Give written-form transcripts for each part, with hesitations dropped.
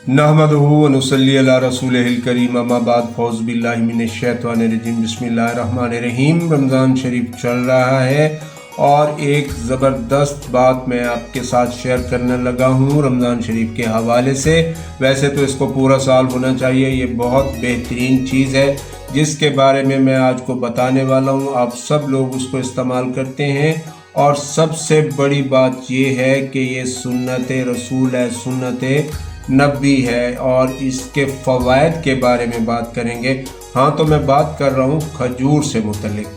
नहमदुहु व नुसल्ली अला रसूलिहिल करीम अम्मा बाद फौज़ बिल्लाहि मिनश्शैतानिर्रजीम बिस्मिल्लाहिर्रहमानिर्रहीम। रमज़ान शरीफ चल रहा है और एक ज़बरदस्त बात मैं आपके साथ शेयर करने लगा हूँ रमज़ान शरीफ के हवाले से। वैसे तो इसको पूरा साल होना चाहिए, ये बहुत बेहतरीन चीज़ है जिसके बारे में मैं आज को बताने वाला हूँ। आप सब लोग उसको इस्तेमाल करते हैं और सबसे बड़ी बात ये है कि ये सुन्नत रसूल है, सुन्नत नबी है और इसके फ़वाइद के बारे में बात करेंगे। हाँ, तो मैं बात कर रहा हूँ खजूर से मुतल्लिक।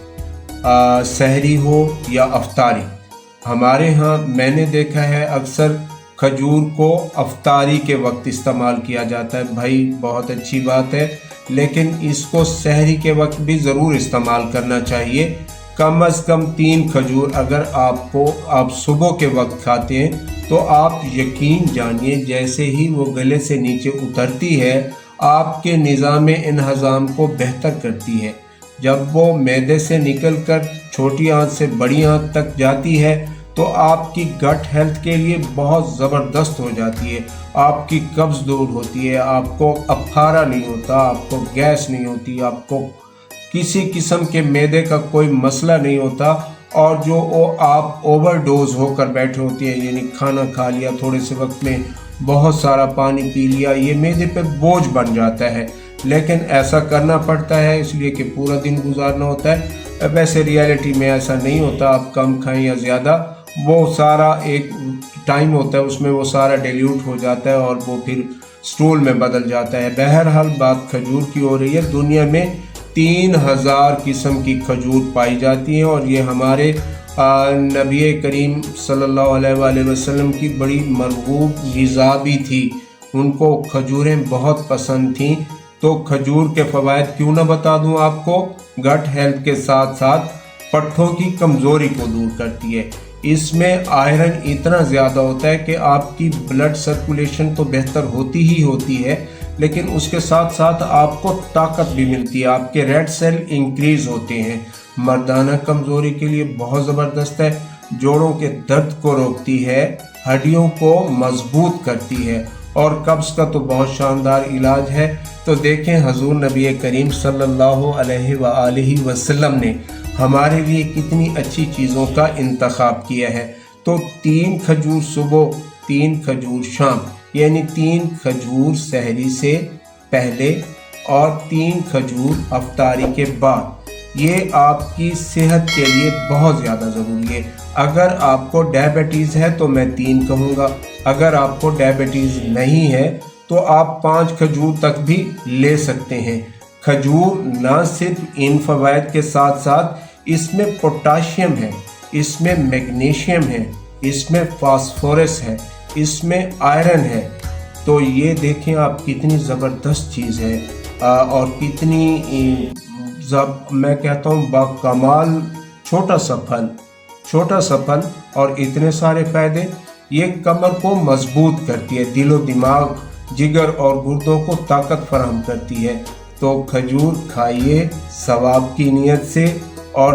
सहरी हो या अफ्तारी, हमारे यहाँ मैंने देखा है अक्सर खजूर को अफ्तारी के वक्त इस्तेमाल किया जाता है। भाई बहुत अच्छी बात है, लेकिन इसको सहरी के वक्त भी ज़रूर इस्तेमाल करना चाहिए। कम अज़ कम 3 खजूर अगर आप सुबह के वक्त खाते हैं तो आप यकीन जानिए जैसे ही वो गले से नीचे उतरती है आपके निज़ाम इन्हज़ाम को बेहतर करती है। जब वो मैदे से निकलकर छोटी आंत से बड़ी आंत तक जाती है तो आपकी गट हेल्थ के लिए बहुत ज़बरदस्त हो जाती है। आपकी कब्ज़ दूर होती है, आपको अफारा नहीं होता, आपको गैस नहीं होती, आपको किसी किस्म के मैदे का कोई मसला नहीं होता। और जो आप ओवरडोज होकर बैठे होते हैं, यानी खाना खा लिया, थोड़े से वक्त में बहुत सारा पानी पी लिया, ये मैदे पे बोझ बन जाता है। लेकिन ऐसा करना पड़ता है इसलिए कि पूरा दिन गुजारना होता है। वैसे रियलिटी में ऐसा नहीं होता, आप कम खाएं या ज़्यादा, वो सारा एक टाइम होता है उसमें वो सारा डिल्यूट हो जाता है और वो फिर स्टूल में बदल जाता है। बहरहाल बात खजूर की हो रही है। दुनिया में 3000 किस्म की खजूर पाई जाती हैं और ये हमारे नबी करीम सल्लल्लाहु अलैहि वसल्लम की बड़ी मरगूब ग़िज़ा भी थी। उनको खजूरें बहुत पसंद थीं। तो खजूर के फ़वाइद क्यों ना बता दूं आपको। गट हेल्थ के साथ साथ पट्ठों की कमज़ोरी को दूर करती है। इसमें आयरन इतना ज़्यादा होता है कि आपकी ब्लड सर्कुलेशन तो बेहतर होती ही होती है, लेकिन उसके साथ साथ आपको ताकत भी मिलती है, आपके रेड सेल इंक्रीज़ होते हैं। मर्दाना कमज़ोरी के लिए बहुत ज़बरदस्त है, जोड़ों के दर्द को रोकती है, हड्डियों को मजबूत करती है और कब्ज़ का तो बहुत शानदार इलाज है। तो देखें हजूर नबी करीम सल्लल्लाहु अलैहि वसल्लम ने हमारे लिए कितनी अच्छी चीज़ों का इंतखाब किया है। तो 3 खजूर सुबह, 3 खजूर शाम, यानी 3 खजूर सहरी से पहले और 3 खजूर अफ्तारी के बाद, ये आपकी सेहत के लिए बहुत ज़्यादा ज़रूरी है। अगर आपको डायबिटीज़ है तो मैं 3 कहूँगा, अगर आपको डायबिटीज़ नहीं है तो आप 5 खजूर तक भी ले सकते हैं। खजूर ना सिर्फ इन फ़वाइद के साथ साथ इसमें पोटाशियम है, इसमें मैग्नीशियम है, इसमें फास्फोरस है, इसमें आयरन है। तो ये देखें आप कितनी ज़बरदस्त चीज़ है और कितनी मैं कहता हूँ बाकमाल छोटा सा फल और इतने सारे फ़ायदे। ये कमर को मजबूत करती है, दिलो दिमाग, जिगर और गुर्दों को ताकत फराहम करती है। तो खजूर खाइए सवाब की नीयत से और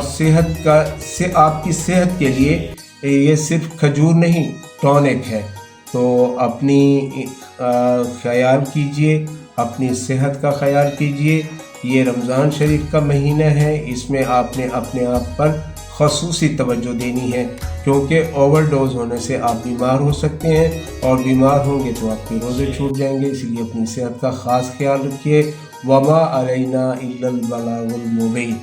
आपकी सेहत के लिए ये सिर्फ खजूर नहीं टॉनिक है। तो अपनी ख्याल कीजिए, अपनी सेहत का ख्याल कीजिए। ये रमज़ान शरीफ का महीना है, इसमें आपने अपने आप पर ख़ुसूसी तवज्जो देनी है क्योंकि ओवरडोज होने से आप बीमार हो सकते हैं और बीमार होंगे तो आपके रोज़े छूट जाएंगे। इसलिए अपनी सेहत का ख़ास ख्याल रखिए। वमा अलैना इल्लल बलागुल मुबीन।